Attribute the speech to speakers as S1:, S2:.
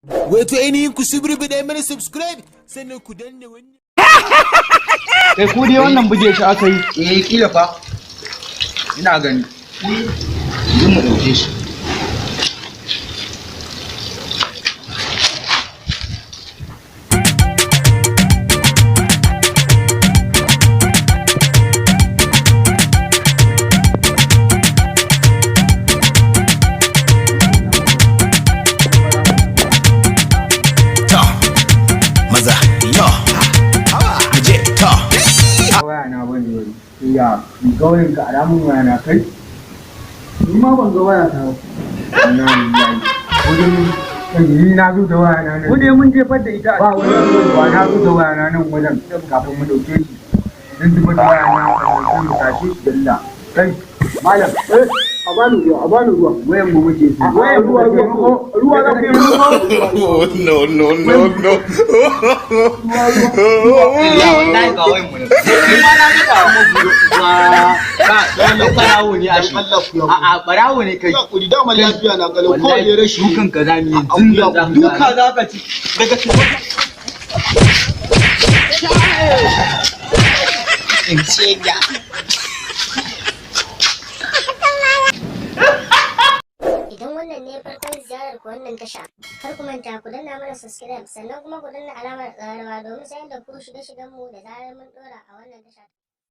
S1: Wato ainihin ku subrubida mana subscribe sannan ku danna wannan.
S2: Kai ku dai wannan buge shi aka yi.
S3: Kila fa. Ina gani. Yin mu dauke shi.
S2: Ya gaurin ka alamun waya na kai ni ma ban ga waya ta na ni na zo da waya na nan ko dai mun jefar da ita ba wani ba na zo da waya na nan wajen kafin mu dauke shi dan zuba da waya na kan mu tashi dalla kai malam a bani ruwa wayan mu muke su wayan ruwa da ke
S1: No.
S3: Ya wallahi ga wayan mu ne. Ni ma na ga mu ba dan barawo ne a shi. A barawo ne kai.
S2: kudi da man lafiya na galau ko ne rashi
S3: dukan ka zami yanzu da
S2: duka za ka ci daga
S3: in ce ga
S4: Idan wannan ne farkon ziyarar ku wannan tasha, kar ku manta ku danna mana subscribe sannan kuma ku danna alamar ƙararrawa domin sanar da ku shirye-shiryen mu da zarar mun ɗora a wannan tasha.